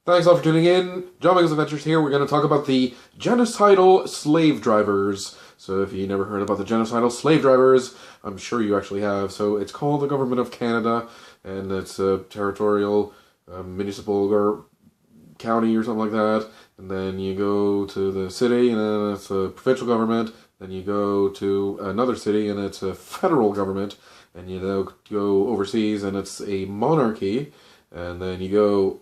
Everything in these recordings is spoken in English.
Thanks all for tuning in. John Michael's Adventures here. We're going to talk about the genocidal slave drivers. So if you never heard about the genocidal slave drivers, I'm sure you actually have. So it's called the Government of Canada, and it's a territorial, municipal, or county or something like that. And then you go to the city, and then it's a provincial government. Then you go to another city, and it's a federal government. And you go overseas, and it's a monarchy. And then you go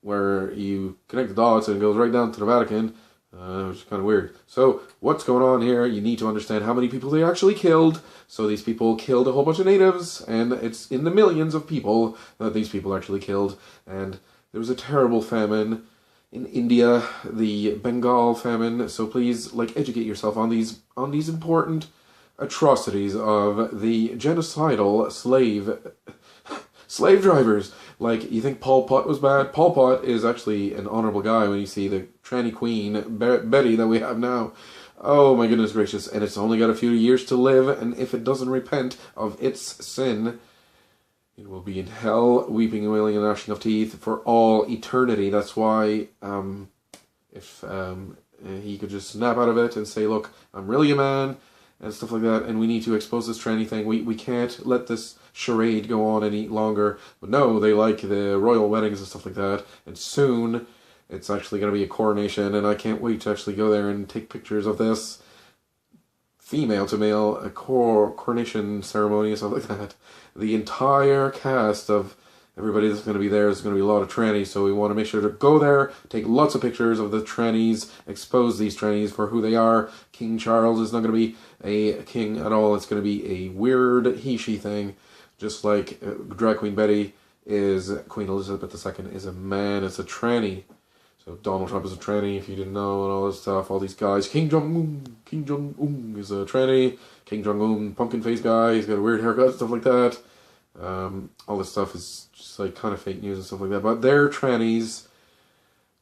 where you connect the dots and it goes right down to the Vatican, which is kind of weird. So what's going on here? You need to understand how many people they actually killed. So these people killed a whole bunch of natives, and it's in the millions of people that these people actually killed. And there was a terrible famine in India, the Bengal famine. So please, educate yourself on these important atrocities of the genocidal slave drivers. Like, you think Pol Pot was bad? Pol Pot is actually an honorable guy when you see the tranny queen, Betty, that we have now. Oh my goodness gracious, and it's only got a few years to live, and if it doesn't repent of its sin, it will be in hell, weeping and wailing and gnashing of teeth for all eternity. That's why, if he could just snap out of it and say, look, I'm really a man, and stuff like that, and we need to expose this tranny thing. We can't let this charade go on any longer. But no, they like the royal weddings and stuff like that, and soon it's actually going to be a coronation, and I can't wait to actually go there and take pictures of this female to male coronation ceremony and stuff like that. The entire cast of everybody that's going to be there is going to be a lot of trannies, so we want to make sure to go there, take lots of pictures of the trannies, expose these trannies for who they are. King Charles is not going to be a king at all. It's going to be a weird he-she thing, just like Drag Queen Betty is Queen Elizabeth II is a man. It's a tranny. So Donald Trump is a tranny, if you didn't know, and all this stuff. All these guys. King Jong-un is a tranny. King Jong-un, pumpkin face guy. He's got a weird haircut, stuff like that. All this stuff is just like kind of fake news and stuff like that. But they're trannies.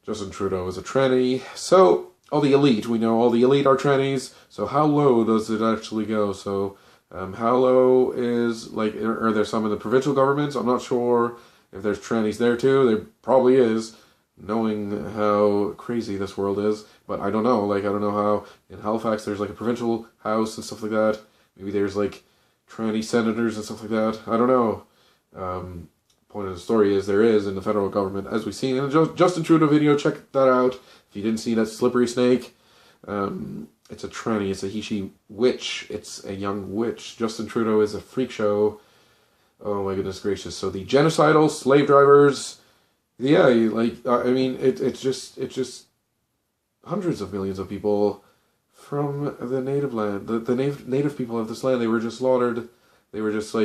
Justin Trudeau is a tranny. So all the elite, we know all the elite are trannies. So how low does it actually go? So how low is, are there some in the provincial governments? I'm not sure if there's trannies there too. There probably is, knowing how crazy this world is. But I don't know. I don't know how in Halifax there's a provincial house and stuff like that. Maybe there's tranny senators and stuff like that. I don't know. Point of the story is there is in the federal government, as we've seen in the Justin Trudeau video. Check that out if you didn't see that slippery snake. It's a tranny. It's a he-she witch. It's a young witch. Justin Trudeau is a freak show. Oh my goodness gracious. So the genocidal slave drivers, yeah, it's just hundreds of millions of people from the native land. The native people of this land, they were just slaughtered. They were just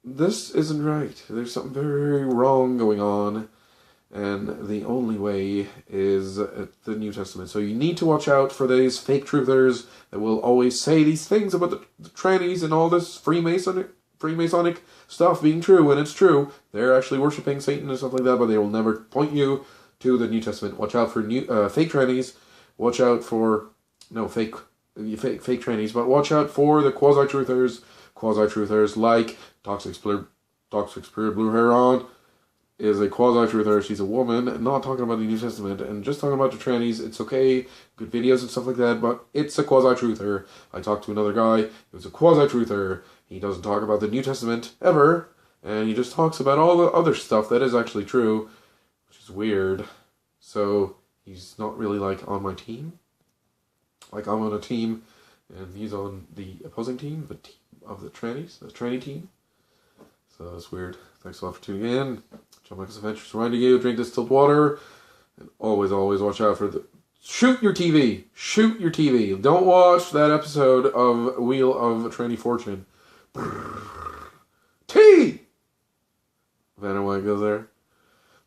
this isn't right. There's something very wrong going on. And the only way is the New Testament. So you need to watch out for these fake truthers that will always say these things about the trannies and all this Freemasonic stuff being true, when it's true. They're actually worshipping Satan and stuff like that, but they will never point you to the New Testament. Watch out for fake trannies. Watch out for fake trannies, but watch out for the quasi-truthers like Toxic Spirit Blue Heron is a quasi-truther. She's a woman, not talking about the New Testament, and just talking about the trannies. It's okay, good videos and stuff like that, but it's a quasi-truther. I talked to another guy who was a quasi-truther. He doesn't talk about the New Testament ever, and he just talks about all the other stuff that is actually true, which is weird. So he's not really on my team. I'm on a team, and he's on the opposing team, the team of the trannies, the tranny team. So that's weird. Thanks a lot for tuning in. John Michael's Adventures reminding you, drink distilled water, and always watch out for the... Shoot your TV! Shoot your TV! Don't watch that episode of Wheel of Tranny Fortune. T! Vanna White goes there.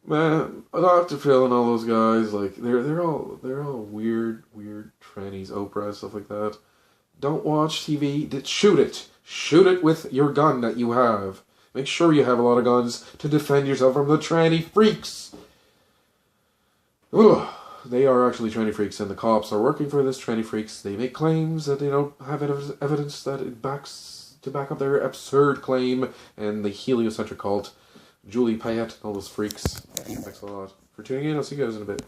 Man, Dr. Phil and all those guys, they're all weird trannies, Oprah, stuff like that. Don't watch TV. Shoot it. Shoot it with your gun that you have. Make sure you have a lot of guns to defend yourself from the tranny freaks. Ugh. They are actually tranny freaks, and the cops are working for this tranny freaks. They make claims that they don't have evidence that it back up their absurd claim, and the heliocentric cult Julie Payette, all those freaks. Thanks a lot for tuning in. I'll see you guys in a bit.